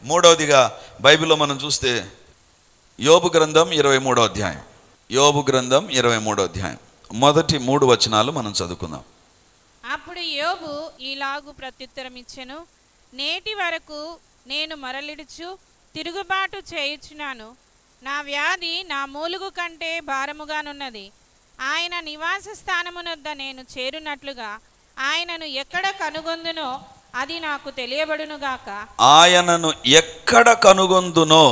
మూడవదిగా బైబిల్లో మనం చూస్తే యోబు గ్రంథం 23వ అధ్యాయం. యోబు గ్రంథం 23వ అధ్యాయం మొదటి 3 వచనాలు మనం చదువుకుందాం. అప్పుడు యోబు ఈలాగు ప్రత్యుత్తరం ఇచ్చెను, నేటి వరకు నేను మరలిడుచు తిరుగుబాటు చేయుచున్నాను. నా వ్యాధి నా మూలుగు కంటే భారముగానున్నది. ఆయన నివాస స్థానమునొద్ద నేను చేరునట్లుగా ఆయనను ఎక్కడ కనుగొందునో అది నాకు తెలియబడునుగాక. ఆయనను ఎక్కడ కనుగొందునో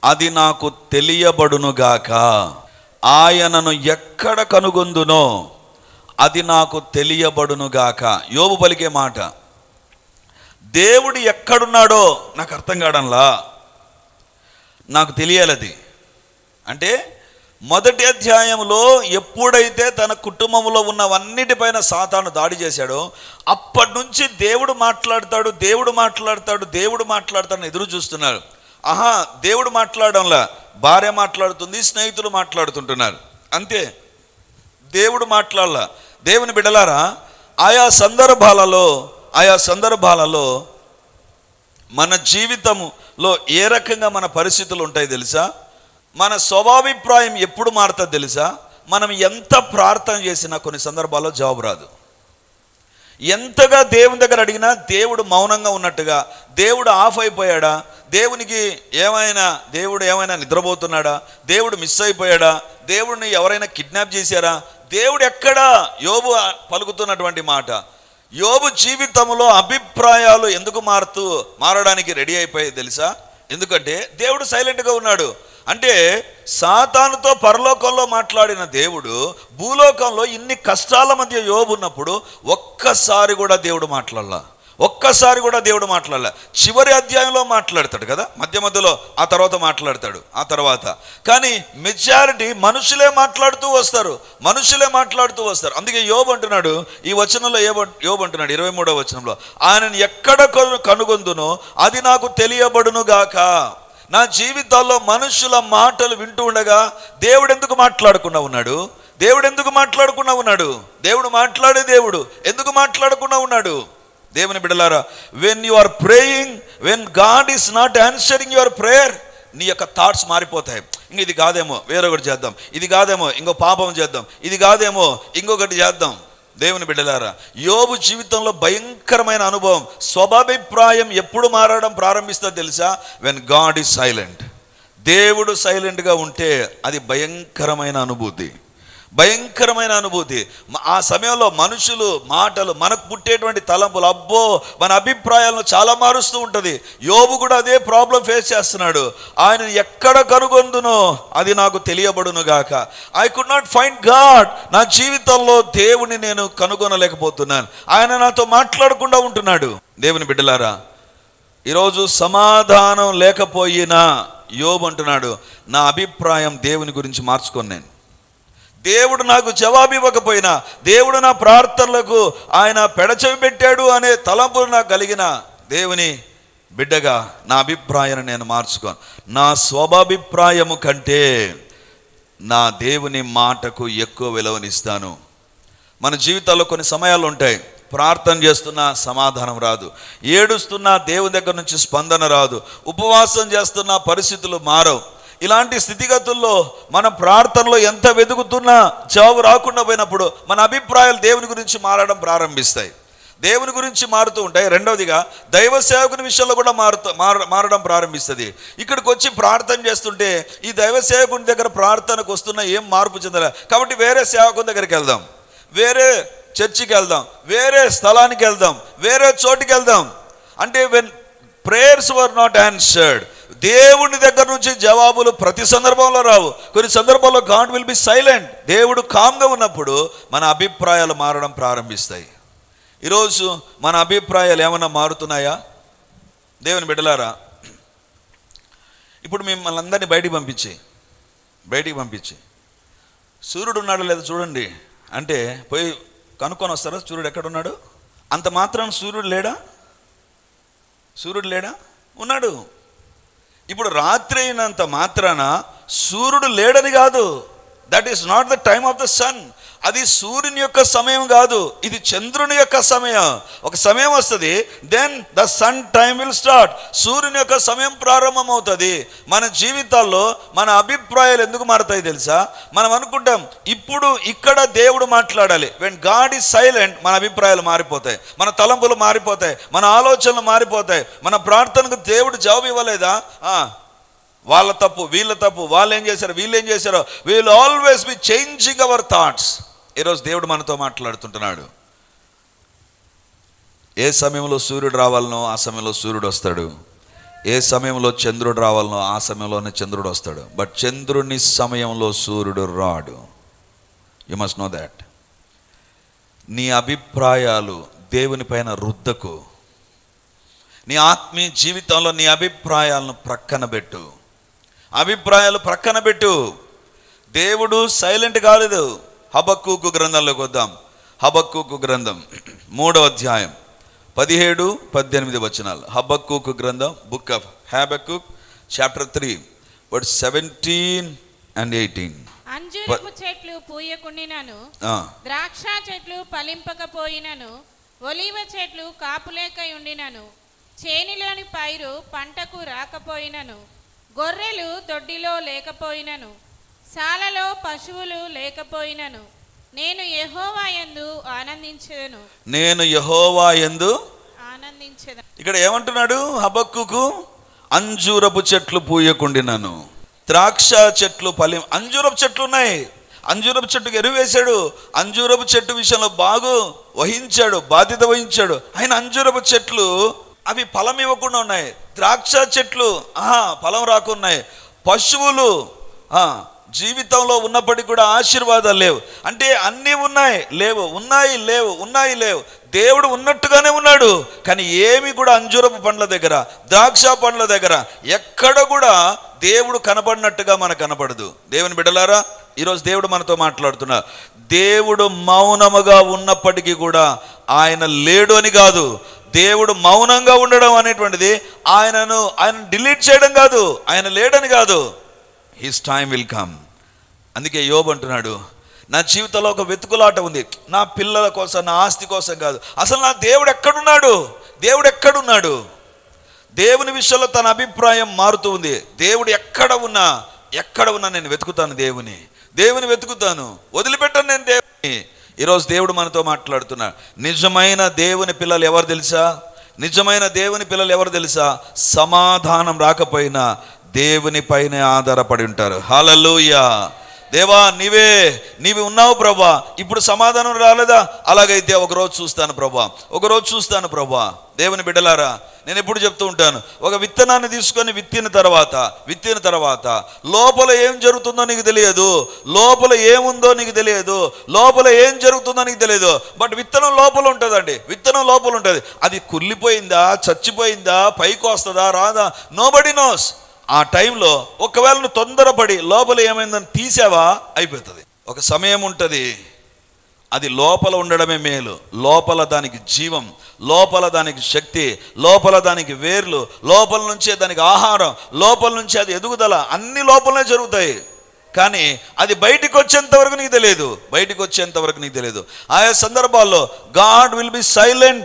అది నాకు తెలియబడునుగాక. ఆయనను ఎక్కడ కనుగొందునో అది నాకు తెలియబడునుగాక. యోబు పలికే మాట, దేవుడు ఎక్కడున్నాడో నాకు అర్థం కావడంలా, నాకు తెలియాలది. అంటే మొదటి అధ్యాయంలో ఎప్పుడైతే తన కుటుంబంలో ఉన్నవన్నిటిపైన సాతాను దాడి చేశాడో అప్పటి నుంచి దేవుడు మాట్లాడతాడు, దేవుడు మాట్లాడతాడు, దేవుడు మాట్లాడతాడని ఎదురు చూస్తున్నారు. ఆహా, దేవుడు మాట్లాడడంలా, భార్య మాట్లాడుతుంది, స్నేహితులు మాట్లాడుతుంటున్నారు, అంతే. దేవుడు మాట్లాడలా. దేవుని బిడ్డలారా, ఆయా సందర్భాలలో మన జీవితంలో ఏ రకంగా మన పరిస్థితులు ఉంటాయి తెలుసా? మన స్వభాభిప్రాయం ఎప్పుడు మారుతుంది తెలుసా? మనం ఎంత ప్రార్థన చేసినా కొన్ని సందర్భాల్లో జవాబు రాదు. ఎంతగా దేవుని దగ్గర అడిగినా దేవుడు మౌనంగా ఉన్నట్టుగా, దేవుడు ఆఫ్ అయిపోయాడా, దేవుడు ఏమైనా నిద్రపోతున్నాడా, దేవుడు మిస్ అయిపోయాడా, దేవుడిని ఎవరైనా కిడ్నాప్ చేశారా, దేవుడు ఎక్కడా? యోబు పలుకుతున్నటువంటి మాట. యోబు జీవితంలో అభిప్రాయాలు ఎందుకు మారడానికి రెడీ అయిపోయాయి తెలుసా? ఎందుకంటే దేవుడు సైలెంట్గా ఉన్నాడు. అంటే సాతానుతో పరలోకంలో మాట్లాడిన దేవుడు భూలోకంలో ఇన్ని కష్టాల మధ్య యోబు ఉన్నప్పుడు ఒక్కసారి కూడా దేవుడు మాట్లాడలా. చివరి అధ్యాయంలో మాట్లాడతాడు కదా, మధ్యలో, ఆ తర్వాత. కానీ మెజారిటీ మనుషులే మాట్లాడుతూ వస్తారు. అందుకే యోబు అంటున్నాడు, ఈ వచనంలో యోబు అంటున్నాడు 23వ వచనంలో, ఆయనను ఎక్కడ కనుగొందునో అది నాకు తెలియబడునుగాక. నా జీవితాల్లో మనుషుల మాటలు వింటూ ఉండగా దేవుడు ఎందుకు మాట్లాడకుండా ఉన్నాడు? దేవుడు మాట్లాడే దేవుడు ఎందుకు మాట్లాడకుండా ఉన్నాడు? దేవుని బిడ్డలారా, when you are praying, when God is not answering your prayer, నీ యొక్క థాట్స్ మారిపోతాయి. ఇంక ఇది కాదేమో వేరొకటి చేద్దాం, ఇది కాదేమో ఇంకో పాపం చేద్దాం, ఇది కాదేమో ఇంకొకటి చేద్దాం. దేవుని బిడ్డలారా, యోబు జీవితంలో భయంకరమైన అనుభవం. స్వభాభిప్రాయం ఎప్పుడు మారడం ప్రారంభిస్తుందో తెలుసా? When God is silent. దేవుడు సైలెంట్గా ఉంటే అది భయంకరమైన అనుభూతి. ఆ సమయంలో మనుషులు మాటలు, మనకు పుట్టేటువంటి తలంపులు, అబ్బో, మన అభిప్రాయాలను చాలా మారుస్తూ ఉంటుంది. యోబు కూడా అదే ప్రాబ్లం ఫేస్ చేస్తున్నాడు. ఆయన ఎక్కడ కనుగొందునో అది నాకు తెలియబడునుగాక. I could not find God. నా జీవితంలో దేవుని నేను కనుగొనలేకపోతున్నాను. ఆయన నాతో మాట్లాడకుండా ఉంటున్నాడు. దేవుని బిడ్డలారా, ఈరోజు సమాధానం లేకపోయినా యోబు అంటున్నాడు, నా అభిప్రాయం దేవుని గురించి మార్చుకొని నేను, దేవుడు నాకు జవాబు ఇవ్వకపోయినా, దేవుడు నా ప్రార్థనలకు ఆయన పెడచెవి పెట్టాడు అనే తలంపులు నాకు కలిగిన దేవుని బిడ్డగా నా అభిప్రాయాన్ని నేను మార్చుకోను. నా స్వభాభిప్రాయము కంటే నా దేవుని మాటకు ఎక్కువ విలువనిస్తాను. మన జీవితాల్లో కొన్ని సమయాలు ఉంటాయి, ప్రార్థన చేస్తున్నా సమాధానం రాదు, ఏడుస్తున్నా దేవుని దగ్గర నుంచి స్పందన రాదు, ఉపవాసం చేస్తున్నా పరిస్థితులు మారవు. ఇలాంటి స్థితిగతుల్లో మన ప్రార్థనలో ఎంత వెతుకుతున్నా జవాబు రాకుండా పోయినప్పుడు మన అభిప్రాయాలు దేవుని గురించి మారడం ప్రారంభిస్తాయి. దేవుని గురించి మారుతూ ఉంటాయి. రెండవదిగా దైవ సేవకుని విషయంలో కూడా మారడం ప్రారంభిస్తుంది. ఇక్కడికి వచ్చి ప్రార్థన చేస్తుంటే ఈ దైవ సేవకుని దగ్గర ప్రార్థనకు వస్తున్న ఏం మార్పు చెందలే కాబట్టి వేరే సేవకుని దగ్గరికి వెళ్దాం, వేరే చర్చికి వెళ్దాం, వేరే స్థలానికి వెళ్దాం, వేరే చోటికి వెళ్దాం. అంటే when prayers were not answered, దేవుని దగ్గర నుంచి జవాబులు ప్రతి సందర్భంలో రావు. కొన్ని సందర్భాల్లో గాడ్ విల్ బి సైలెంట్. దేవుడు కామ్గా ఉన్నప్పుడు మన అభిప్రాయాలు మారడం ప్రారంభిస్తాయి. ఈరోజు మన అభిప్రాయాలు ఏమైనా మారుతున్నాయా? దేవుని బిడ్డలారా, ఇప్పుడు మిమ్మల్ని అందరినీ బయటికి పంపించి సూర్యుడు ఉన్నాడో లేదో చూడండి అంటే పోయి కనుక్కొని వస్తారా సూర్యుడు ఎక్కడున్నాడు? అంత మాత్రం సూర్యుడు లేడా? ఉన్నాడు. ఇప్పుడు రాత్రి అయినంత మాత్రాన సూర్యుడు లేడని కాదు. That is not the time of the sun. అది సూర్యుని యొక్క సమయం కాదు, ఇది చంద్రుని యొక్క సమయం. ఒక సమయం వస్తుంది, then the sun time will start. సూర్యుని యొక్క సమయం ప్రారంభమవుతుంది. మన జీవితాల్లో మన అభిప్రాయాలు ఎందుకు మారుతాయి తెలుసా? మనం అనుకుంటాం ఇప్పుడు ఇక్కడ దేవుడు మాట్లాడాలి. వెన్ గాడ్ ఈజ్ సైలెంట్ మన అభిప్రాయాలు మారిపోతాయి, మన తలంపులు మారిపోతాయి, మన ఆలోచనలు మారిపోతాయి. మన ప్రార్థనకు దేవుడు జవాబు ఇవ్వలేదా? వాళ్ళ తప్పు, వీళ్ళ తప్పు, వాళ్ళు ఏం చేశారు, వీళ్ళు ఏం చేశారో, will always be changing our thoughts. ఈరోజు దేవుడు మనతో మాట్లాడుతుంటున్నాడు. ఏ సమయంలో సూర్యుడు రావాలనో ఆ సమయంలో సూర్యుడు వస్తాడు, ఏ సమయంలో చంద్రుడు రావాలనో ఆ సమయంలోనే చంద్రుడు వస్తాడు. బట్ చంద్రుని సమయంలో సూర్యుడు రాడు. You must know that. నీ అభిప్రాయాలు దేవుని పైన రుద్దకు. నీ ఆత్మీయ జీవితంలో నీ అభిప్రాయాలను ప్రక్కన పెట్టు. అభిప్రాయాలు ప్రక్కన పెట్టు. దేవుడు సైలెంట్ కాలేదు. హబక్కూకు గ్రంథంలోకి వద్దాం. హబక్కూకు గ్రంథం 3వ అధ్యాయం 17-18 వచనాలు. హబక్కూకు గ్రంథం, book of Habakkuk, chapter 3 verse 17 and 18. అంజూరపు చెట్లు పూయకుండినను, ద్రాక్ష చెట్లు ఫలింపకపోయినను, ఒలీవ చెట్లు కాపులేక ఉండినను, చేనిలోని పైరు పంటకు రాకపోయినను, గొర్రెలు దొడ్డిలో లేకపోయినను, శాలలో పశువులు లేకపోయినను, నేను యెహోవా యందు ఆనందించెదను. నేను యెహోవా యందు ఆనందించెదను. ఇక్కడ ఏమంటున్నాడు హబక్కూకు? అంజూరపు చెట్లు పూయకుండినను, ద్రాక్ష చెట్లు అంజూరపు చెట్లు ఉన్నాయి. అంజూరపు చెట్టుకు ఎరువు వేశాడు. అంజూరపు చెట్టు విషయంలో బాగు వహించాడు, బాధ్యత వహించాడు. ఆయన అంజూరపు చెట్లు అవి ఫలం ఇవ్వకుండా ఉన్నాయి. ద్రాక్ష చెట్లు ఫలం రాకున్నాయి. పశువులు జీవితంలో ఉన్నప్పటికీ కూడా ఆశీర్వాదాలు లేవు. అంటే అన్నీ ఉన్నాయి, లేవు, ఉన్నాయి, లేవు, ఉన్నాయి, లేవు. దేవుడు ఉన్నట్టుగానే ఉన్నాడు, కానీ ఏమి కూడా అంజూరపు పండ్ల దగ్గర, ద్రాక్ష పండ్ల దగ్గర ఎక్కడ కూడా దేవుడు కనపడినట్టుగా మనకు కనపడదు. దేవుని బిడ్డలారా, ఈరోజు దేవుడు మనతో మాట్లాడుతున్నా. దేవుడు మౌనముగా ఉన్నప్పటికీ కూడా ఆయన లేడు అని కాదు. దేవుడు మౌనంగా ఉండడం అనేటువంటిది ఆయన డిలీట్ చేయడం కాదు, ఆయన లేడని కాదు. His time will come. అందుకే యోబు అంటున్నాడు, నా జీవితంలో ఒక వెతుకులాట ఉంది, నా పిల్లల కోసం, నా ఆస్తి కోసం కాదు. అసలు నా దేవుడు ఎక్కడున్నాడు? దేవుడు ఎక్కడున్నాడు? దేవుని విషయంలో తన అభిప్రాయం మారుతూ ఉంది. దేవుడు ఎక్కడ ఉన్నా నేను వెతుకుతాను, దేవుని వెతుకుతాను, వదిలిపెట్టాను నేను దేవుని. ఈరోజు దేవుడు మనతో మాట్లాడుతున్నాడు. నిజమైన దేవుని పిల్లలు ఎవరు తెలుసా? నిజమైన దేవుని పిల్లలు ఎవరు తెలుసా? సమాధానం రాకపోయినా దేవుని పైనే ఆధారపడి ఉంటారు. హల్లెలూయా. దేవా నీవే ఉన్నావు ప్రభా, ఇప్పుడు సమాధానం రాలేదా? అలాగైతే ఒకరోజు చూస్తాను ప్రభా. దేవుని బిడ్డలారా, నేను ఎప్పుడు చెప్తూ ఉంటాను, ఒక విత్తనాన్ని తీసుకొని విత్తిన తర్వాత లోపల ఏం జరుగుతుందో నీకు తెలియదు, లోపల ఏముందో నీకు తెలియదు, లోపల ఏం జరుగుతుందో నీకు తెలియదు. బట్ విత్తనం లోపల ఉంటుందండి, విత్తనం లోపల ఉంటుంది. అది కుళ్ళిపోయిందా, చచ్చిపోయిందా, పైకి వస్తుందా, రాదా, నోబడీ నోస్. ఆ టైంలో ఒకవేళ నువ్వు తొందరపడి లోపల ఏమైందని తీసావా, అయిపోతుంది. ఒక సమయం ఉంటుంది, అది లోపల ఉండడమే మేలు. లోపల దానికి జీవం, లోపల దానికి శక్తి, లోపల దానికి వేర్లు, లోపల నుంచే దానికి ఆహారం, లోపల నుంచే అది ఎదుగుదల, అన్ని లోపలనే జరుగుతాయి. కానీ అది బయటికి వచ్చేంత వరకు నీకు తెలియదు. ఆయా సందర్భాల్లో God will be silent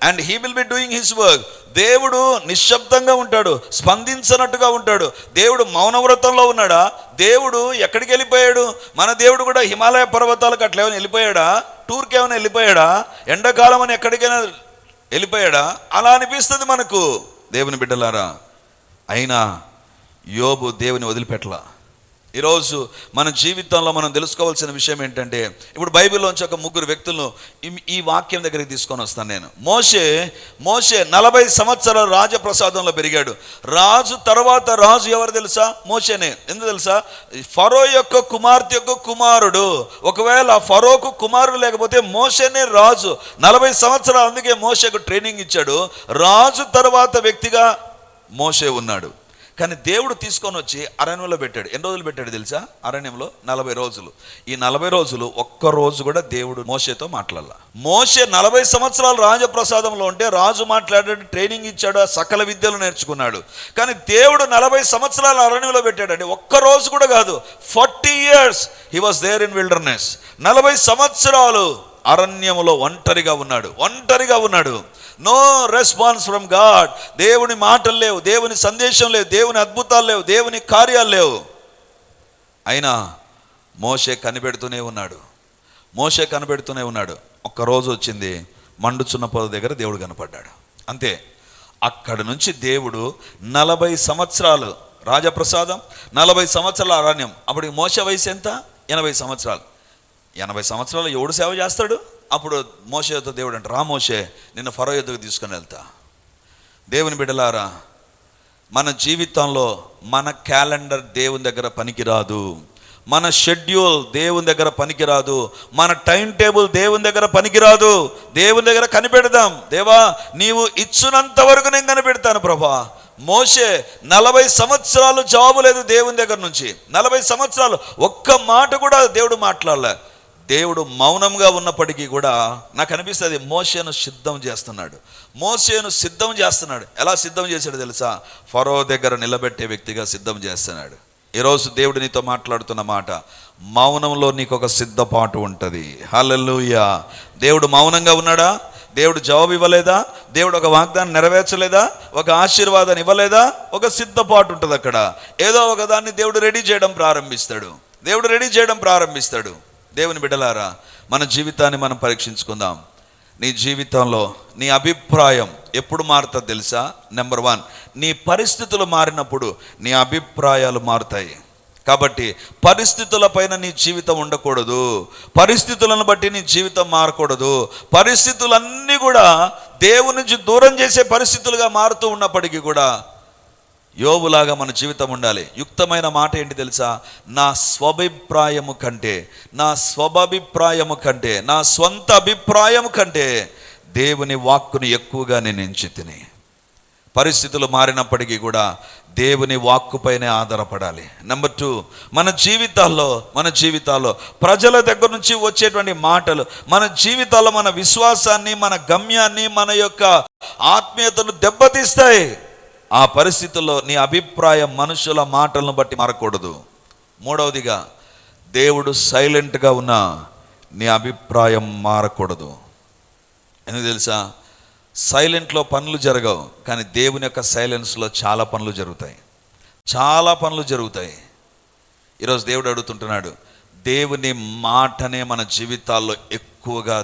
and he will be doing his work. దేవుడు నిశ్శబ్దంగా ఉంటాడు, స్పందించనట్టుగా ఉంటాడు. దేవుడు మౌనవ్రతంలో ఉన్నాడా? దేవుడు ఎక్కడికి వెళ్ళిపోయాడు? మన దేవుడు కూడా హిమాలయ పర్వతాలకు అట్లా ఏమైనా వెళ్ళిపోయాడా? టూర్కి ఏమైనా వెళ్ళిపోయాడా? ఎండాకాలం అని ఎక్కడికైనా వెళ్ళిపోయాడా? అలా అనిపిస్తుంది మనకు. దేవుని బిడ్డలారా, అయినా యోబు దేవుని వదిలిపెట్టలా. ఈరోజు మన జీవితంలో మనం తెలుసుకోవాల్సిన విషయం ఏంటంటే, ఇప్పుడు బైబిల్లోంచి ఒక 3 వ్యక్తులను ఈ వాక్యం దగ్గరికి తీసుకొని వస్తాను నేను. మోషే 40 సంవత్సరాలు రాజప్రసాదంలో పెరిగాడు. రాజు తర్వాత రాజు ఎవరు తెలుసా? మోషేనే. ఎందుకు తెలుసా? ఫరో యొక్క కుమార్తె యొక్క కుమారుడు. ఒకవేళ ఫరోకు కుమారుడు లేకపోతే మోషేనే రాజు. 40 సంవత్సరాలు అందుకే మోషేకు ట్రైనింగ్ ఇచ్చాడు. రాజు తర్వాత వ్యక్తిగా మోషే ఉన్నాడు. కానీ దేవుడు తీసుకొని వచ్చి అరణ్యంలో పెట్టాడు. ఎన్ని రోజులు పెట్టాడు తెలుసా? అరణ్యంలో 40 రోజులు. ఈ 40 రోజులు ఒక్క రోజు కూడా దేవుడు మోషేతో మాట్లాడాల. మోషే 40 సంవత్సరాలు రాజప్రసాదంలో ఉంటే రాజు మాట్లాడాడు, ట్రైనింగ్ ఇచ్చాడు, సకల విద్యలు నేర్చుకున్నాడు. కానీ దేవుడు 40 సంవత్సరాలు అరణ్యంలో పెట్టాడండి. ఒక్క రోజు కూడా కాదు. 40 years he was there in wilderness. 40 సంవత్సరాలు అరణ్యములో ఒంటరిగా ఉన్నాడు. No response from God. దేవుని మాటలు లేవు, దేవుని సందేశం లేదు, దేవుని అద్భుతాలు లేవు, దేవుని కార్యాలు లేవు. అయినా మోషే కనిపెడుతూనే ఉన్నాడు. ఒక్క రోజు వచ్చింది, మండుచున్న పొద దగ్గర దేవుడు కనపడ్డాడు. అంతే. అక్కడి నుంచి దేవుడు 40 సంవత్సరాలు రాజప్రసాదం, 40 సంవత్సరాల అరణ్యం. అప్పుడు మోషే వయసు ఎంత? 80 సంవత్సరాలు. 80 సంవత్సరాలు ఎవడు సేవ చేస్తాడు? అప్పుడు మోషేతో దేవుడు అంటే, రా మోషే, నిన్ను ఫరో యొద్దకు తీసుకొని వెళ్తా. దేవుని బిడ్డలారా, మన జీవితంలో మన క్యాలెండర్ దేవుని దగ్గర పనికిరాదు, మన షెడ్యూల్ దేవుని దగ్గర పనికిరాదు, మన టైం టేబుల్ దేవుని దగ్గర పనికిరాదు. దేవుని దగ్గర కనిపెడదాం. దేవా, నీవు ఇచ్చినంత వరకు నేను కనిపెడతాను ప్రభా. మోషే 40 సంవత్సరాలు జవాబు లేదు దేవుని దగ్గర నుంచి. 40 సంవత్సరాలు ఒక్క మాట కూడా దేవుడు మాట్లాడలే. దేవుడు మౌనంగా ఉన్నప్పటికీ కూడా నాకు అనిపిస్తుంది మోషేను సిద్ధం చేస్తున్నాడు. ఎలా సిద్ధం చేశాడు తెలుసా? ఫరో దగ్గర నిలబెట్టే వ్యక్తిగా సిద్ధం చేస్తున్నాడు. ఈరోజు దేవుడు నీతో మాట్లాడుతున్న మాట, మౌనంలో నీకు ఒక సిద్ధపాటు ఉంటుంది. హల్లెలూయా. దేవుడు మౌనంగా ఉన్నాడా? దేవుడు జవాబు ఇవ్వలేదా? దేవుడు ఒక వాగ్దానం నెరవేర్చలేదా? ఒక ఆశీర్వాదాన్ని ఇవ్వలేదా? ఒక సిద్ధపాటు ఉంటుంది అక్కడ. ఏదో ఒక దాన్ని దేవుడు రెడీ చేయడం ప్రారంభిస్తాడు. దేవుని బిడ్డలారా, మన జీవితాన్ని మనం పరీక్షించుకుందాం. నీ జీవితంలో నీ అభిప్రాయం ఎప్పుడు మారుతుంది తెలుసా? నెంబర్ 1, నీ పరిస్థితులు మారినప్పుడు నీ అభిప్రాయాలు మారుతాయి. కాబట్టి పరిస్థితుల పైన నీ జీవితం ఉండకూడదు, పరిస్థితులను బట్టి నీ జీవితం మారకూడదు. పరిస్థితులన్నీ కూడా దేవుని నుంచి దూరం చేసే పరిస్థితులుగా మారుతూ ఉన్నప్పటికీ కూడా యోబులాగా మన జీవితం ఉండాలి. యుక్తమైన మాట ఏంటి తెలుసా? నా స్వభిప్రాయము కంటే, నా స్వంత అభిప్రాయము కంటే దేవుని వాక్కుని ఎక్కువగా నేను ఎంచితిని. పరిస్థితులు మారినప్పటికీ కూడా దేవుని వాక్కుపైనే ఆధారపడాలి. నెంబర్ 2, మన జీవితాల్లో ప్రజల దగ్గర నుంచి వచ్చేటువంటి మాటలు మన జీవితాల్లో మన విశ్వాసాన్ని, మన గమ్యాన్ని, మన యొక్క ఆత్మీయతను దెబ్బతీస్తాయి. ఆ పరిస్థితుల్లో నీ అభిప్రాయం మనుషుల మాటలను బట్టి మారకూడదు. 3వదిగా, దేవుడు సైలెంట్గా ఉన్నా నీ అభిప్రాయం మారకూడదు. ఎందుకు తెలుసా? సైలెంట్లో పనులు జరగవు, కానీ దేవుని యొక్క సైలెన్స్లో చాలా పనులు జరుగుతాయి. ఈరోజు దేవుడు అడుగుతుంటున్నాడు, దేవుని మాటనే మన జీవితాల్లో ఎక్కువగా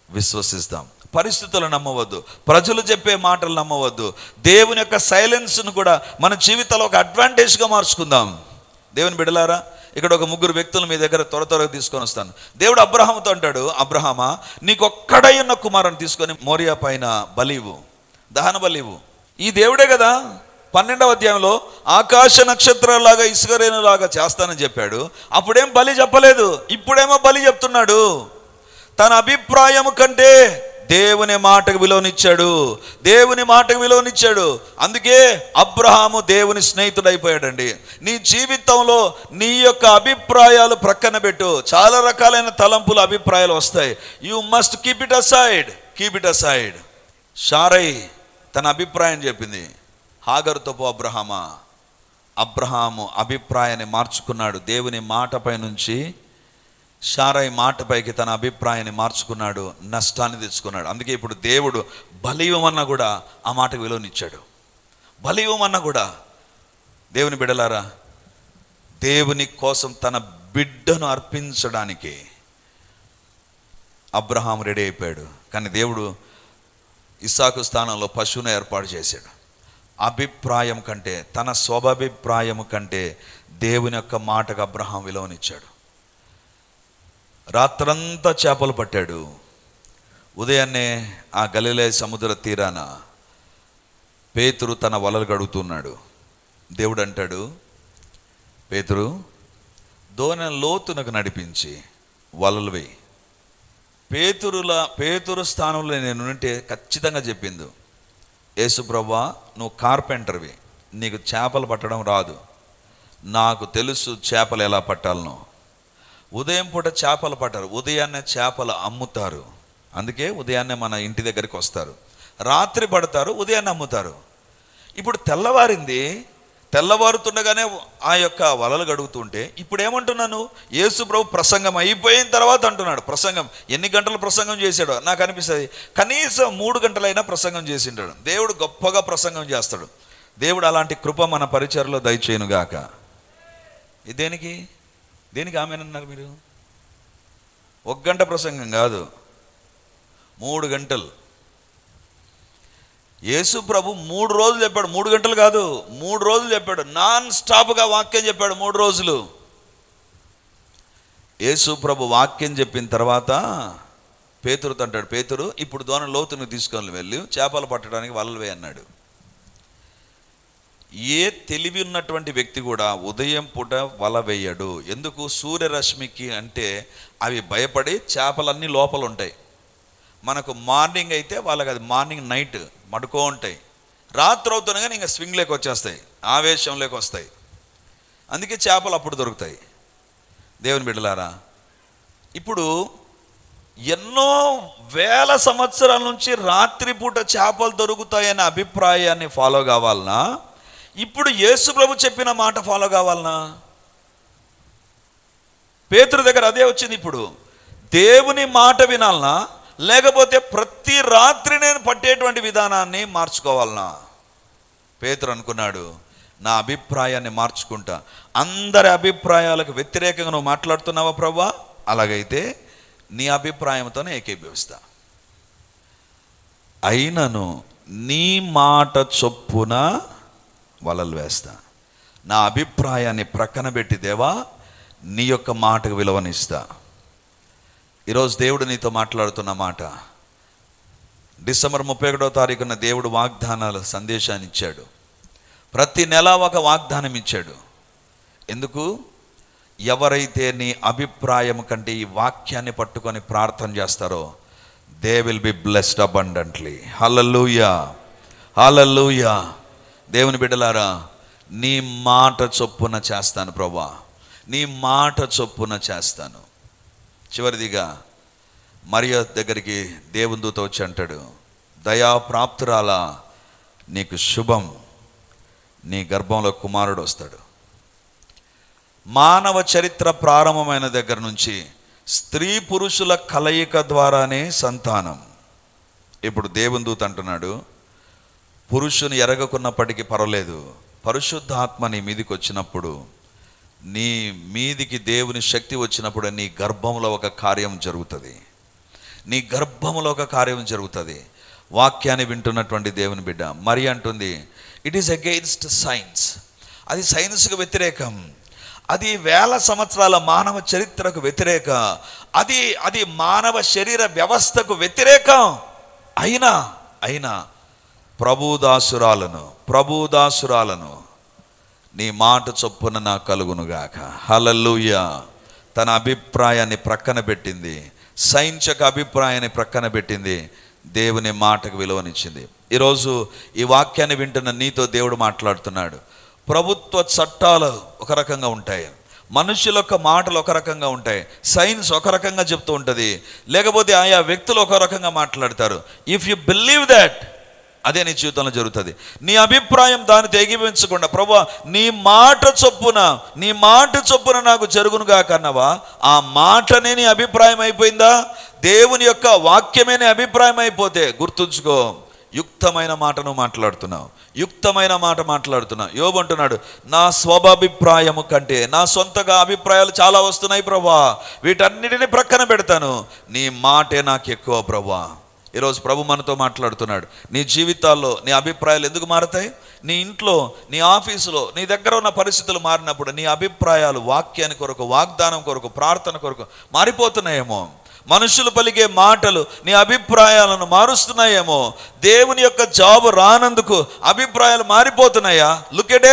విశ్వసిస్తాం. పరిస్థితులు నమ్మవద్దు, ప్రజలు చెప్పే మాటలు నమ్మవద్దు. దేవుని యొక్క సైలెన్స్ను కూడా మన జీవితంలో ఒక అడ్వాంటేజ్గా మార్చుకుందాం. దేవుని బిడ్డలారా, ఇక్కడ ఒక 3 వ్యక్తులు మీ దగ్గర త్వరగా తీసుకొని వస్తాను. దేవుడు అబ్రహాముతో అంటాడు, అబ్రహామా, నీకొక్కడై ఉన్న కుమారుని తీసుకొని మోరియా పైన బలివు, దహన బలివు. ఈ దేవుడే కదా 12వ అధ్యాయంలో ఆకాశ నక్షత్రాలాగా ఇసుకరేణులాగా చేస్తానని చెప్పాడు. అప్పుడేం బలి చెప్పలేదు, ఇప్పుడేమో బలి చెప్తున్నాడు. తన అభిప్రాయం కంటే దేవుని మాటకు విలువనిచ్చాడు. అందుకే అబ్రహాము దేవుని స్నేహితుడు అయిపోయాడండి. నీ జీవితంలో నీ యొక్క అభిప్రాయాలు ప్రక్కన పెట్టు. చాలా రకాలైన తలంపులు, అభిప్రాయాలు వస్తాయి. You must keep it aside. షారై తన అభిప్రాయం చెప్పింది, హాగరుతో పో అబ్రహాము అభిప్రాయాన్ని మార్చుకున్నాడు. దేవుని మాటపై నుంచి షారై మాటపైకి తన అభిప్రాయాన్ని మార్చుకున్నాడు, నష్టాన్ని తెచ్చుకున్నాడు. అందుకే ఇప్పుడు దేవుడు బలివమన్నా కూడా ఆ మాటకు విలువనిచ్చాడు. దేవుని బిడ్డలారా, దేవుని కోసం తన బిడ్డను అర్పించడానికి అబ్రహాం రెడీ అయిపోయాడు. కానీ దేవుడు ఇస్సాకు స్థానంలో పశువును ఏర్పాటు చేశాడు. అభిప్రాయం కంటే, తన స్వభిప్రాయం కంటే దేవుని యొక్క మాటకు అబ్రహాం విలువనిచ్చాడు. రాత్రంతా చేపలు పట్టాడు. ఉదయాన్నే ఆ గలిలయ సముద్ర తీరాన పేతురు తన వలలు గడుగుతున్నాడు. దేవుడు అంటాడు, పేతురు, దోణి లోతునకు నడిపించి వలలు వేయి. పేతురు స్థానంలో నేను ఉంటే ఖచ్చితంగా చెప్పింది, యేసు ప్రభువా, నువ్వు కార్పెంటర్వి, నీకు చేపలు పట్టడం రాదు, నాకు తెలుసు చేపలు ఎలా పట్టాలనో. ఉదయం పూట చేపలు పట్టరు, ఉదయాన్నే చేపలు అమ్ముతారు. అందుకే ఉదయాన్నే మన ఇంటి దగ్గరికి వస్తారు, రాత్రి పడతారు, ఉదయాన్నే అమ్ముతారు. ఇప్పుడు తెల్లవారింది, తెల్లవారుతుండగానే ఆ యొక్క వలలు గడుగుతుంటే ఇప్పుడు ఏమంటున్నాను, యేసు ప్రభు ప్రసంగం అయిపోయిన తర్వాత అంటున్నాడు. ప్రసంగం ఎన్ని గంటలు ప్రసంగం చేశాడో నాకు అనిపిస్తుంది, కనీసం 3 గంటలైనా ప్రసంగం చేసింటాడు. దేవుడు గొప్పగా ప్రసంగం చేస్తాడు. దేవుడు అలాంటి కృప మన పరిచర్లో దయచేయునుగాక. దేనికి దేనికి ఆమెనన్నారు మీరు? 1 గంట ప్రసంగం కాదు, 3 గంటలు. యేసు ప్రభు 3 రోజులు చెప్పాడు, 3 గంటలు కాదు, 3 రోజులు చెప్పాడు. నాన్ స్టాప్గా వాక్యం చెప్పాడు 3 రోజులు. యేసు ప్రభు వాక్యం చెప్పిన తర్వాత పేతురుతో అంటాడు, పేతురు ఇప్పుడు దోణ లోతును తీసుకొని వెళ్ళి చేపలు పట్టడానికి వలలు వేయి అన్నాడు. ఏ తెలివి ఉన్నటువంటి వ్యక్తి కూడా ఉదయం పూట వల వేయడు. ఎందుకు? సూర్యరశ్మికి అంటే అవి భయపడి చేపలన్నీ లోపల ఉంటాయి. మనకు మార్నింగ్ అయితే వాళ్ళకి అది మార్నింగ్ నైట్ మడుకో ఉంటాయి, రాత్రి అవుతుండగానే ఇంకా స్వింగ్ లేక వచ్చేస్తాయి, ఆవేశం లేక వస్తాయి. అందుకే చేపలు అప్పుడు దొరుకుతాయి. దేవుని బిడ్డలారా, ఇప్పుడు ఎన్నో వేల సంవత్సరాల నుంచి రాత్రిపూట చేపలు దొరుకుతాయనే అభిప్రాయాన్ని ఫాలో కావాలనా, ఇప్పుడు యేసు ప్రభు చెప్పిన మాట ఫాలో కావాలనా? పేతురు దగ్గర అదే వచ్చింది. ఇప్పుడు దేవుని మాట వినాలనా, లేకపోతే ప్రతి రాత్రి నేను పట్టేటువంటి విధానాన్ని మార్చుకోవాలనా? పేతురు అనుకున్నాడు, నా అభిప్రాయాన్ని మార్చుకుంటా. అందరి అభిప్రాయాలకు వ్యతిరేకంగా నువ్వు మాట్లాడుతున్నావా ప్రభువా? అలాగైతే నీ అభిప్రాయంతోనే ఏకీభవిస్తా. అయినను నీ మాట చొప్పున వలలు వేస్తా. నా అభిప్రాయాన్ని ప్రక్కన పెట్టి దేవా నీ యొక్క మాటకు విలువనిస్తా. ఈరోజు దేవుడు నీతో మాట్లాడుతున్న మాట, డిసెంబర్ 31వ తారీఖున దేవుడు వాగ్దానాల సందేశాన్ని ఇచ్చాడు. ప్రతి నెల ఒక వాగ్దానం ఇచ్చాడు. ఎందుకు? ఎవరైతే నీ అభిప్రాయం కంటే ఈ వాక్యాన్ని పట్టుకొని ప్రార్థన చేస్తారో they will be blessed abundantly. Hallelujah, hallelujah. దేవుని బిడ్డలారా, నీ మాట చొప్పున చేస్తాను ప్రభువా, నీ మాట చొప్పున చేస్తాను. చివరిదిగా మరియ దగ్గరికి దేవుని దూత వచ్చి అంటాడు, దయాప్రాప్తురాలా నీకు శుభం, నీ గర్భంలో కుమారుడు వస్తాడు. మానవ చరిత్ర ప్రారంభమైన దగ్గర నుంచి స్త్రీ పురుషుల కలయిక ద్వారానే సంతానం. ఇప్పుడు దేవుని దూత అంటున్నాడు, పురుషుని ఎరగకున్నప్పటికీ పర్వాలేదు, పరిశుద్ధాత్మ నీ మీదికి వచ్చినప్పుడు, నీ మీదికి దేవుని శక్తి వచ్చినప్పుడు నీ గర్భంలో ఒక కార్యం జరుగుతుంది, నీ గర్భంలో ఒక కార్యం జరుగుతుంది. వాక్యాన్ని వింటున్నటువంటి దేవుని బిడ్డ మరి అంటుంది, ఇట్ ఈస్ అగెయిన్స్ట్ సైన్స్. అది సైన్స్కు వ్యతిరేకం, అది వేల సంవత్సరాల మానవ చరిత్రకు వ్యతిరేక, అది మానవ శరీర వ్యవస్థకు వ్యతిరేకం. అయినా ప్రభుదాసురాలను నీ మాట చొప్పున నా కలుగునుగాక. హల్లెలూయా. తన అభిప్రాయాన్ని ప్రక్కన పెట్టింది, సైన్సక అభిప్రాయాన్ని ప్రక్కన పెట్టింది, దేవుని మాటకు విలువనిచ్చింది. ఈరోజు ఈ వాక్యాన్ని వింటున్న నీతో దేవుడు మాట్లాడుతున్నాడు. ప్రభుత్వ చట్టాలు ఒక రకంగా ఉంటాయి, మనుషుల యొక్క మాటలు ఒక రకంగా ఉంటాయి, సైన్స్ ఒక రకంగా చెప్తూ ఉంటుంది, లేకపోతే ఆయా వ్యక్తులు ఒక రకంగా మాట్లాడతారు. ఇఫ్ యు బిలీవ్ దట్, అదే నీ జీవితంలో జరుగుతుంది. నీ అభిప్రాయం దాన్ని తెగిపించకుండా ప్రభువా నీ మాట చొప్పున నాకు జరుగునుగా కన్నావా, ఆ మాటనే నీ అభిప్రాయం అయిపోయిందా? దేవుని యొక్క వాక్యమే నీ అభిప్రాయం అయిపోతే గుర్తుంచుకో, యుక్తమైన మాటను మాట్లాడుతున్నావు, యుక్తమైన మాట మాట్లాడుతున్నావు. యోబు అంటున్నాడు, నా స్వాభిప్రాయము కంటే నా సొంతగా అభిప్రాయాలు చాలా వస్తున్నాయి ప్రభువా, వీటన్నిటిని ప్రక్కన పెడతాను, నీ మాటే నాకు ఎక్కువ ప్రభువా. ఈరోజు ప్రభు మనతో మాట్లాడుతున్నాడు. నీ జీవితాల్లో నీ అభిప్రాయాలు ఎందుకు మారతాయి? నీ ఇంట్లో, నీ ఆఫీసులో, నీ దగ్గర ఉన్న పరిస్థితులు మారినప్పుడు నీ అభిప్రాయాలు వాక్యాన్ని కొరకు, వాగ్దానం కొరకు, ప్రార్థన కొరకు మారిపోతున్నాయేమో. మనుషులు పలికే మాటలు నీ అభిప్రాయాలను మారుస్తున్నాయేమో. దేవుని యొక్క జాబు రానందుకు అభిప్రాయాలు మారిపోతున్నాయా? లుక్ ఎట్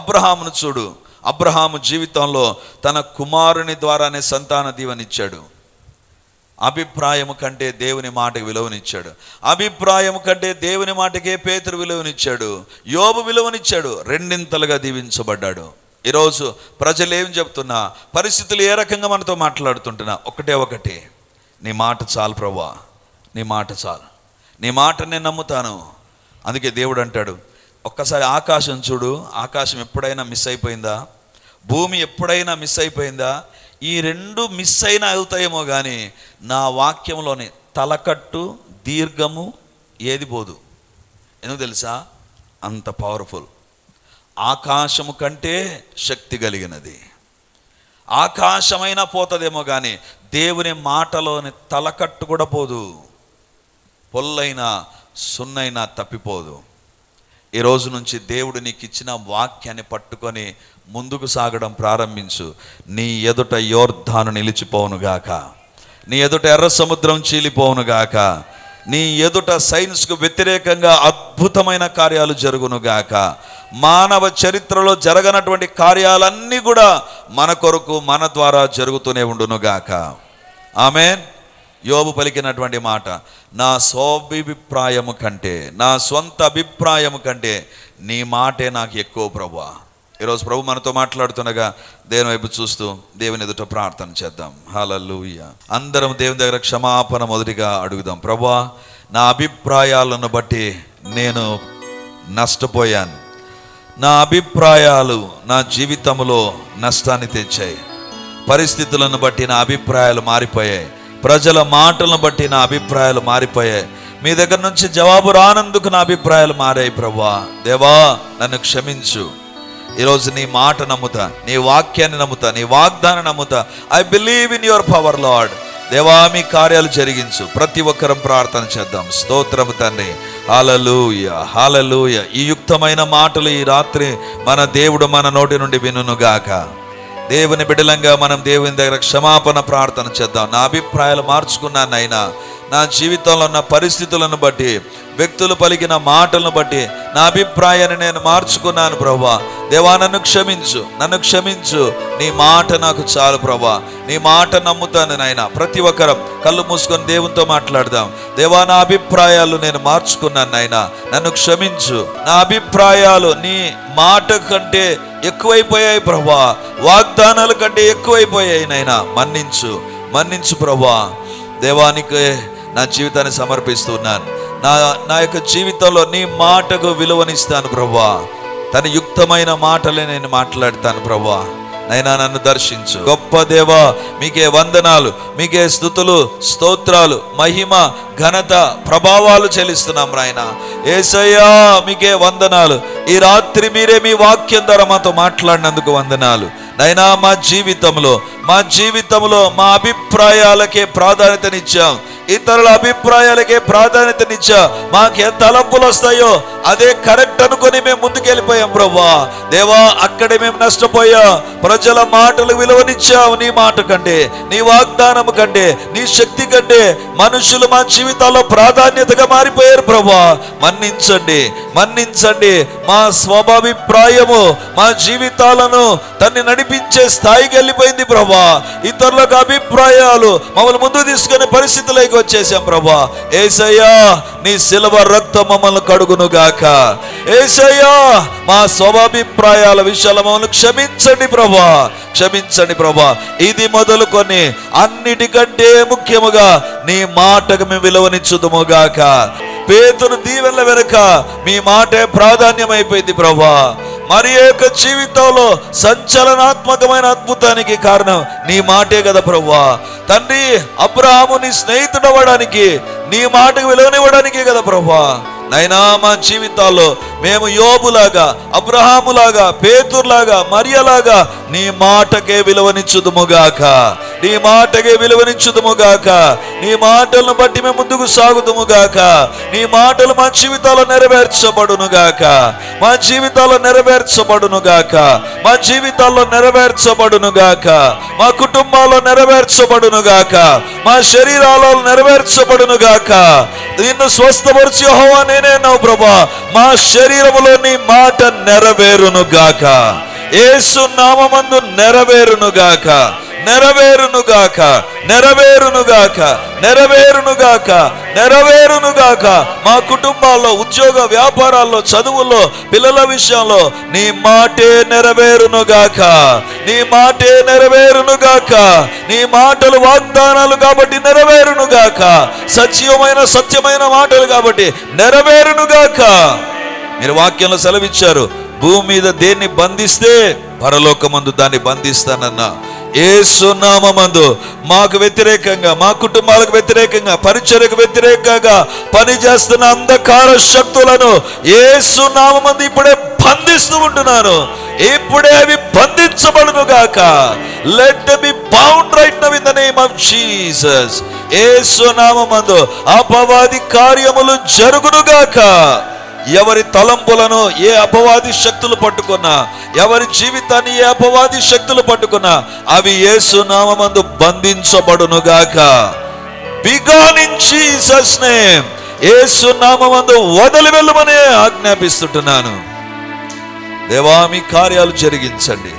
అబ్రహామును చూడు. అబ్రహాము జీవితంలో తన కుమారుని ద్వారానే సంతాన దీవెనిచ్చాడు. అభిప్రాయము కంటే దేవుని మాటకి విలువనిచ్చాడు. అభిప్రాయము కంటే దేవుని మాటకే పేతురు విలువనిచ్చాడు. యోబు విలువనిచ్చాడు. రెండింతలుగా దీవించబడ్డాడు. ఈరోజు ప్రజలు ఏం చెప్తున్నా, పరిస్థితులు ఏ రకంగా మనతో మాట్లాడుతుంటున్నా, ఒకటే, నీ మాట చాలు ప్రభువా, నీ మాట చాలు, నీ మాట నేను నమ్ముతాను. అందుకే దేవుడు అంటాడు, ఒక్కసారి ఆకాశం చూడు, ఆకాశం ఎప్పుడైనా మిస్ అయిపోయిందా? భూమి ఎప్పుడైనా మిస్ అయిపోయిందా? ఈ రెండు మిస్ అయినా అవుతాయేమో కానీ నా వాక్యంలోని తలకట్టు దీర్ఘము ఏది పోదు. ఎందుకు తెలుసా? అంత పవర్ఫుల్. ఆకాశము కంటే శక్తి కలిగినది. ఆకాశమైనా పోతుందేమో కానీ దేవుని మాటలోని తలకట్టు కూడా పోదు. పొల్లైనా సున్నైనా తప్పిపోదు. ఈ రోజు నుంచి దేవుడు నీకు ఇచ్చిన వాక్యాన్ని పట్టుకొని ముందుకు సాగడం ప్రారంభించు. నీ ఎదుట యోర్ధాను నిలిచిపోవునుగాక, నీ ఎదుట ఎర్ర సముద్రం చీలిపోవునుగాక, నీ ఎదుట సైన్స్కు వ్యతిరేకంగా అద్భుతమైన కార్యాలు జరుగునుగాక. మానవ చరిత్రలో జరగనటువంటి కార్యాలన్నీ కూడా మన కొరకు మన ద్వారా జరుగుతూనే ఉండునుగాక. ఆమేన్. యోబు పలికినటువంటి మాట, నా స్వాభిప్రాయము కంటే, నా సొంత అభిప్రాయము కంటే నీ మాటే నాకు ఎక్కువ ప్రభువా. ఈరోజు ప్రభు మనతో మాట్లాడుతుండగా దేవుని వైపు చూస్తూ దేవుని ఎదుట ప్రార్థన చేద్దాం. హల్లెలూయా. అందరం దేవుని దగ్గర క్షమాపణ మొదటిగా అడుగుదాం. ప్రభువా, నా అభిప్రాయాలను బట్టి నేను నష్టపోయాను. నా అభిప్రాయాలు నా జీవితంలో నష్టాన్ని తెచ్చాయి. పరిస్థితులను బట్టి నా అభిప్రాయాలు మారిపోయాయి. ప్రజల మాటలను బట్టి నా అభిప్రాయాలు మారిపోయాయి. మీ దగ్గర నుంచి జవాబు రానందుకు నా అభిప్రాయాలు మారాయి. ప్రభువా, దేవా, నన్ను క్షమించు. ఈరోజు నీ మాట నమ్ముతా, నీ వాక్యాన్ని నమ్ముతా, నీ వాగ్దానం నమ్ముతా. I believe in your power lord. దేవా, మీ కార్యాలు జరిగించు. ప్రతి ఒక్కరం ప్రార్థన చేద్దాం. స్తోత్రము తండ్రి. హల్లెలూయా, హల్లెలూయా. ఈ యుక్తమైన మాటలు ఈ రాత్రి మన దేవుడు మన నోటి నుండి వినుగాక. దేవుని బిడ్డలంగా మనం దేవుని దగ్గర క్షమాపణ ప్రార్థన చేద్దాం. నా అభిప్రాయాలు మార్చుకున్నాను నాయనా. నా జీవితంలో ఉన్న పరిస్థితులను బట్టి, వ్యక్తులు పలికిన మాటలను బట్టి నా అభిప్రాయాన్ని నేను మార్చుకున్నాను. ప్రభువా, దేవా, నన్ను క్షమించు, నన్ను క్షమించు. నీ మాట నాకు చాలు ప్రభువా. నీ మాట నమ్ముతాను నాయన. ప్రతి ఒక్కరం కళ్ళు మూసుకొని దేవునితో మాట్లాడదాం. దేవా, నా అభిప్రాయాలు నేను మార్చుకున్నాను నాయన, నన్ను క్షమించు. నా అభిప్రాయాలు నీ మాట కంటే ఎక్కువైపోయాయి ప్రభువా. వాగ్దానాల కంటే ఎక్కువైపోయాయి నాయన. మన్నించు, మన్నించు ప్రభువా. దేవానికి నా జీవితాన్ని సమర్పిస్తున్నాను. నా యొక్క జీవితంలో నీ మాటకు విలువనిస్తాను ప్రభువా. తన యుక్తమైన మాటలే నేను మాట్లాడతాను ప్రభువా. నైనా నన్ను దర్శించు. గొప్ప దేవా, మీకే వందనాలు, మీకే స్తుతులు, స్తోత్రాలు, మహిమ, ఘనత, ప్రభావాలు చెల్లిస్తున్నాం నాయనా. యేసయ్యా, మీకే వందనాలు. ఈ రాత్రి మీరే మీ వాక్యం ద్వారా మాతో మాట్లాడినందుకు వందనాలు నైనా. మా జీవితంలో మా అభిప్రాయాలకే ప్రాధాన్యతనిచ్చాం. ఇతరుల అభిప్రాయాలకే ప్రాధాన్యతనిచ్చా. మాకే తలంపులు వస్తాయో అదే కరెక్ట్ అనుకొని మేము ముందుకెళ్ళిపోయాం ప్రభువా. దేవా, అక్కడే మేము నష్టపోయా. ప్రజల మాటలు విలువనిచ్చావు. నీ మాట కంటే, నీ వాగ్దానం కంటే, నీ శక్తి కంటే మనుషులు మా జీవితాల్లో ప్రాధాన్యతగా మారిపోయారు ప్రభువా. మన్నించండి, మన్నించండి. మా స్వాభిప్రాయము మా జీవితాలను తన్ని నడిపించే స్థాయికి వెళ్ళిపోయింది ప్రభువా. ఇతరులకు అభిప్రాయాలు మమ్మల్ని ముందు తీసుకునే పరిస్థితులకి వచ్చేసాం ప్రభువా. యేసయ్యా, నీ శిలువ రక్తం మమ్మల్ని కడుగునుగాక. యేసయ్యా, మా స్వాభిప్రాయాల విషయాలు మమ్మల్ని క్షమించండి ప్రభువా, క్షమించండి ప్రభువా. ఇది మొదలుకొని అన్నిటికంటే ముఖ్యముగా నీ మాటకు మేము విలువనిచ్చుదుముగాక. పేతురు దీవెనల వెనుక మీ మాటే ప్రాధాన్యమైపోయింది ప్రభువా. మరి యొక్క జీవితంలో సంచలనాత్మకమైన అద్భుతానికి కారణం నీ మాటే కదా ప్రభువా. తండ్రి, అబ్రహాము నీ స్నేహితుడు అవ్వడానికి, నీ మాటకు విలువనివ్వడానికే కదా ప్రభువా. నైనా మా జీవితాల్లో మేము యోబులాగా, అబ్రహాములాగా, పేతురులాగా, మరియలాగా నీ మాటకే విలువనిచ్చుదుముగాక. నీ మాటకే విలువనిచ్చుదుముగాక. నీ మాటలను బట్టి మేము ముందుకు సాగుదుముగాక. నీ మాటలు మా జీవితాల్లో నెరవేర్చబడునుగాక. మా జీవితాల్లో నెరవేర్చబడునుగాక. మా జీవితాల్లో నెరవేర్చబడునుగాక. మా కుటుంబాల్లో నెరవేర్చబడునుగాక. మా శరీరాల్లో నెరవేర్చబడునుగాక. నిన్ను స్వస్థపరిచి యెహోవా నేనే అన్నావు ప్రభువా. మా శరీరములో నీ మాట నెరవేరునుగాక. యేసు నామమందు నెరవేరునుగాక. నెరవేరునుగాక, నెరవేరునుగాక, నెరవేరునుగాక, నెరవేరునుగాక. మా కుటుంబాల్లో, ఉద్యోగ వ్యాపారాల్లో, చదువుల్లో, పిల్లల విషయంలో నీ మాటే నెరవేరునుగాక, నీ మాటే నెరవేరునుగాక. నీ మాటలు వాగ్దానాలు కాబట్టి నెరవేరునుగాక, సజీవమైన సత్యమైన మాటలు కాబట్టి నెరవేరునుగాక. మీరు వాక్యంలో సెలవిచ్చారు, భూమి మీద దేన్ని బంధిస్తే పరలోకమందు దాన్ని బంధిస్తానన్నా. యేసు నామమందు మాకు వ్యతిరేకంగా, మా కుటుంబాలకు వ్యతిరేకంగా, పరిచర్యకు వ్యతిరేకంగా పనిచేస్తున్న అంధకార శక్తులను యేసు నామమందు ఇప్పుడే బంధిస్తూ ఉంటున్నాను. ఇప్పుడే అవి బంధించబడును గాక. Let them be bound right now in the name of Jesus. యేసు నామమందు అపవాది కార్యములు జరుగును గాక. ఎవరి తలంపులను ఏ అపవాది శక్తులు పట్టుకున్నా, ఎవరి జీవితాన్ని ఏ అపవాది శక్తులు పట్టుకున్నా, అవి యేసు నామమందు బంధించబడును గాక. Be gone in Jesus name. యేసు నామమందు వదిలి వెళ్ళమని ఆజ్ఞాపిస్తుంటున్నాను. దేవా, మీ కార్యాలు జరిగించండి.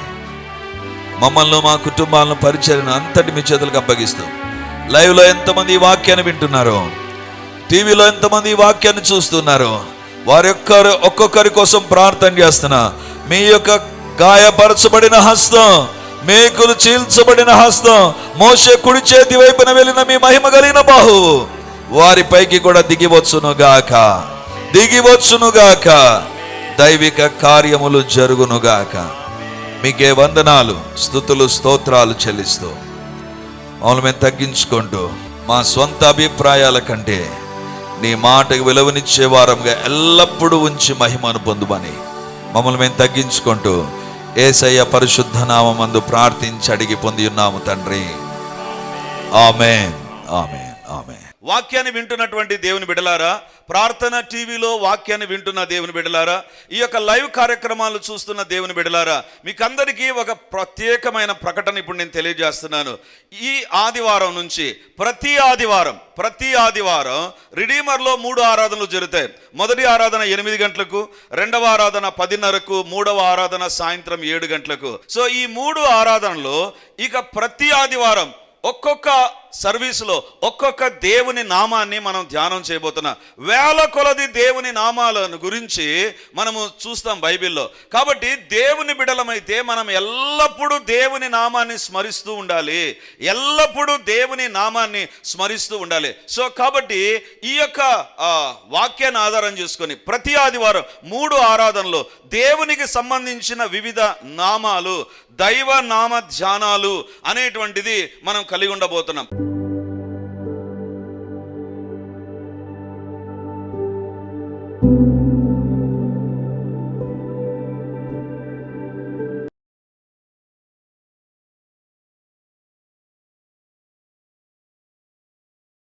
మమ్మల్ని, మా కుటుంబాలను, పరిచర్యను అంతటి మీ చేతులకు అప్పగిస్తాం. లైవ్ లో ఎంతమంది ఈ వాక్యాన్ని వింటున్నారో, టీవీలో ఎంతమంది ఈ వాక్యాన్ని చూస్తున్నారో, వారి ఒక్కొక్కరి కోసం ప్రార్థన చేస్తున్నా. మీ యొక్క గాయపరచబడిన హస్తం, మేకులు చీల్చబడిన హస్తం, మోషే కుడి చేతి వైపున వెళ్ళిన మీ మహిమ కలిగిన బాహువు వారిపైకి కూడా దిగివచ్చునుగాక, దిగివచ్చునుగాక. దైవిక కార్యములు జరుగునుగాక. మీకే వందనాలు, స్తుతులు, స్తోత్రాలు చెల్లిస్తూ మమ్మల్ని మేము తగ్గించుకుంటూ మా స్వంత అభిప్రాయాల కంటే నీ మాటకు విలువనిచ్చే వారంగా ఎల్లప్పుడూ ఉంచి మహిమను పొందుమని మమ్మల్ని మేము తగ్గించుకుంటూ యేసయ్య పరిశుద్ధ నామమందు ప్రార్థించి అడిగి పొంది ఉన్నాము తండ్రి. ఆమేన్, ఆమేన్, ఆమేన్. వాక్యాన్ని వింటున్నటువంటి దేవుని బిడ్డలారా, ప్రార్థన టీవీలో వాక్యాన్ని వింటున్న దేవుని బిడ్డలారా, ఈ యొక్క లైవ్ కార్యక్రమాలు చూస్తున్న దేవుని బిడ్డలారా, మీకందరికీ ఒక ప్రత్యేకమైన ప్రకటన ఇప్పుడు నేను తెలియజేస్తున్నాను. ఈ ఆదివారం నుంచి ప్రతి ఆదివారం రిడీమర్లో 3 ఆరాధనలు జరుగుతాయి. మొదటి ఆరాధన 8 గంటలకు, రెండవ ఆరాధన 10:30కు, మూడవ ఆరాధన సాయంత్రం 7 గంటలకు. సో ఈ 3 ఆరాధనలో ఇక ప్రతి ఆదివారం ఒక్కొక్క సర్వీసులో ఒక్కొక్క దేవుని నామాన్ని మనం ధ్యానం చేయబోతున్నాం. వేల కొలది దేవుని నామాలను గురించి మనము చూస్తాం బైబిల్లో. కాబట్టి దేవుని బిడ్డలమైతే మనం ఎల్లప్పుడూ దేవుని నామాన్ని స్మరిస్తూ ఉండాలి, ఎల్లప్పుడూ దేవుని నామాన్ని స్మరిస్తూ ఉండాలి. సో కాబట్టి ఈ యొక్క వాక్యాన్ని ఆధారం చేసుకొని ప్రతి ఆదివారం 3 ఆరాధనలో దేవునికి సంబంధించిన వివిధ నామాలు, దైవ నామ ధ్యానాలు అనేటువంటిది మనం కలిగి ఉండబోతున్నాం.